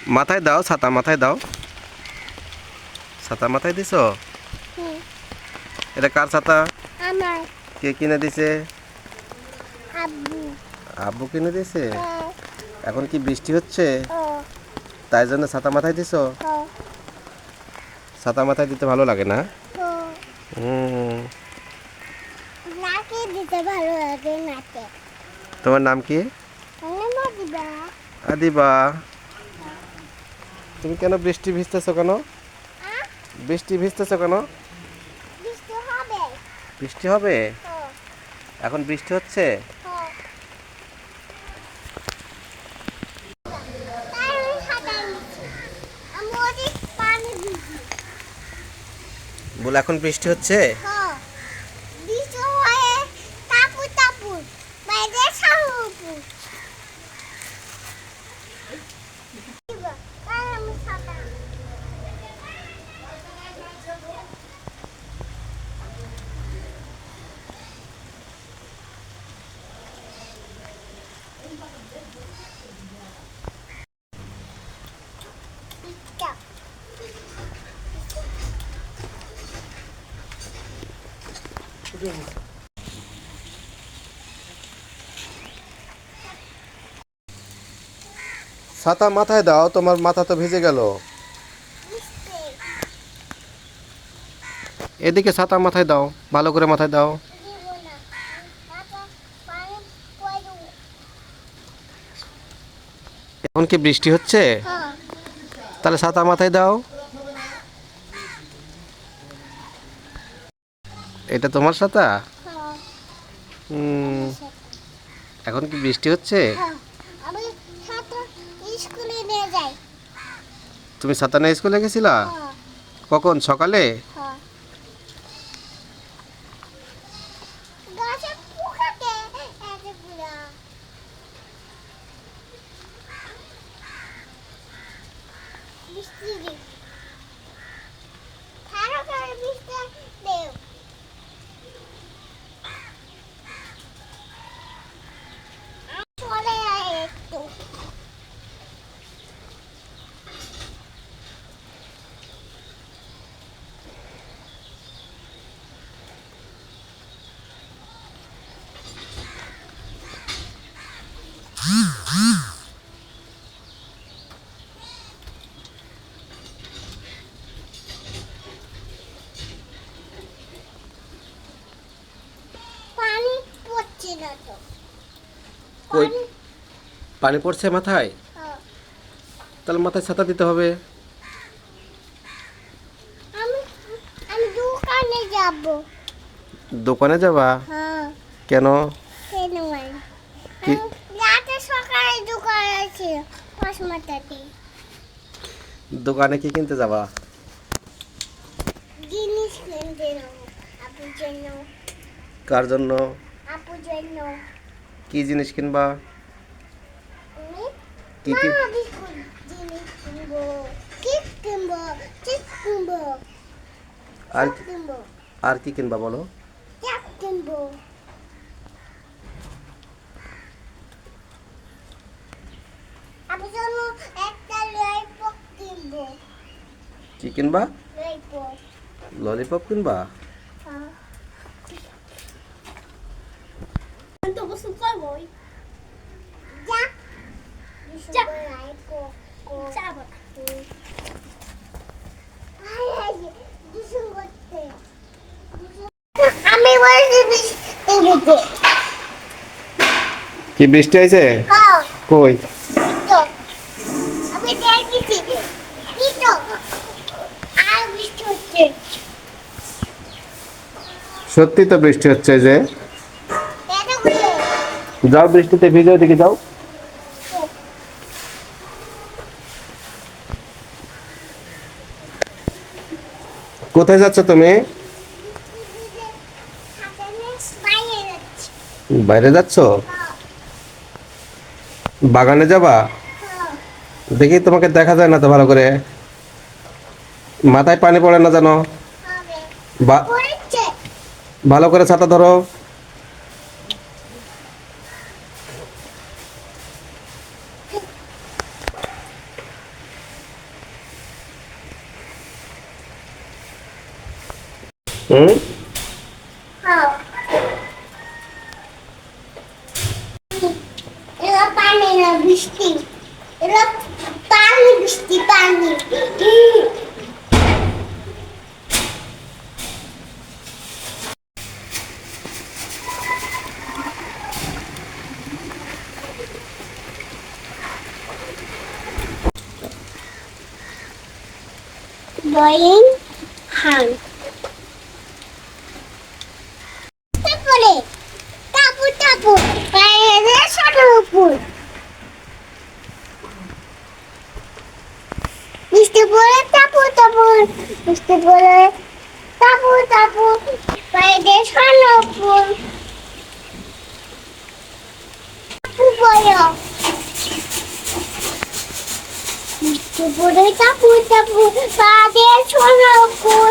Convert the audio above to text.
মাথায় দাও, ছাতা মাথায় দাও। ছাতা মাথায় দিছো? এটা কার ছাতা? আমার। কে কিনে দিছে? আব্বু। আব্বু কিনে দিছে। এখন কি বৃষ্টি হচ্ছে? ও। তাই জন্য ছাতা মাথায় দিছো? ও। ছাতা মাথায় দিতে ভালো লাগে না? ও। হুম। নাকে দিতে ভালো লাগে নাকে। তোমার নাম কি? আমার দিবা। আদিবা। তুমি কেন বৃষ্টি ভিজতেছো কেন? বৃষ্টি ভিজতেছো কেন? বৃষ্টি হবে। বৃষ্টি হবে? ও। এখন বৃষ্টি হচ্ছে? ও। তাই আমি সাঁতার নিচ্ছি। আমি অনেক পানি ভিজি। বলে এখন বৃষ্টি হচ্ছে? ও। বৃষ্টি হয়ে টাপুর টাপুর বাইরে সাহুপুর। তাই আমি সাঁতার। ইচ্ছা। ছাতা মাথায় দাও, তোমার মাথা তো ভিজে গেল। বৃষ্টি। এদিকে ছাতা মাথায় দাও, ভালো করে মাথায় দাও। দিব না। তারপর পানি পড়ে। এখন কি বৃষ্টি হচ্ছে? হ্যাঁ। তাহলে ছাতা মাথায় দাও। এটা তোমার ছাতা? হ্যাঁ। হুম। আমার সাথে। এখন কি বৃষ্টি হচ্ছে? হ্যাঁ। আমি সাথে স্কুলে নিয়ে যাই। তুমি ছাতা নিয়ে স্কুলে গেছিলা? হ্যাঁ। কখন, সকালে? হ্যাঁ। গাছে পোকাতে এতগুলা। বৃষ্টি দিই। ভালো করে বৃষ্টি দেও। চলে আয় একটু। পানি পড়ছে না তো। কই পানি। পানি পড়ছে মাথায়? হ্যাঁ। তাহলে মাথায় ছাতা দিতে হবে। আমি আমি দোকানে যাব। দোকানে যাবা? হ্যাঁ। কেন? কেন ভাই? কি? রাতে সকালে দোকান আছে কসমাটাতে। দোকানে কি কিনতে যাবা? জিনিস কিনতে যাবো আপুর জন্য। কার জন্য? আপুর জন্য। কি জিনিস কিনবা? আমি কি মা কি? বিস্কুট জিনিস কিনবো। কেক কিনবো। কেক কিনবো। আর সব কি? কিনবো। আর কি কিনবা বলো? কেক কিনবো। আপুর জন্য একটা ললিপপ কিনবো। কি কিনবা? ললিপপ। ললিপপ কিনবা? হ্যাঁ। তো গোসল করবোই। যা। যা। যাবো। আমি বলছি বৃষ্টি। কি বৃষ্টি হয়েছে? হ্যাঁ। কই? তো আমি দেখেছি। কি তো আর বৃষ্টি হচ্ছে। সত্যি তো বৃষ্টি হচ্ছে যে। এটা বলে। যাও বৃষ্টিতে ভিজে ওদিকে যাও। কোথায় যাচ্ছ তুমি? বাইরে যাচ্ছি। বাইরে যাচ্ছ? হ্যাঁ। বাগানে যাবা? হ্যাঁ। দেখি তোমাকে দেখা যায় না তো ভালো করে। মাথায় পানি পড়ে না জানো? হবে। বা- পড়েছে। ভালো করে ছাতা ধরো। হুম? খাও এরা পানি না বৃষ্টি এরা পানি বৃষ্টি পানি বয়িং হাং তারপরে টাপু টাপু বাইরে সাটার উপর বৃষ্টি পড়ে টাপু টাপু বৃষ্টি পড়ে টাপু টাপু বাইরে সাটার উপর টাপু পড়ে বৃষ্টি পড়ে টাপু টাপু বাইরে সাটার উপর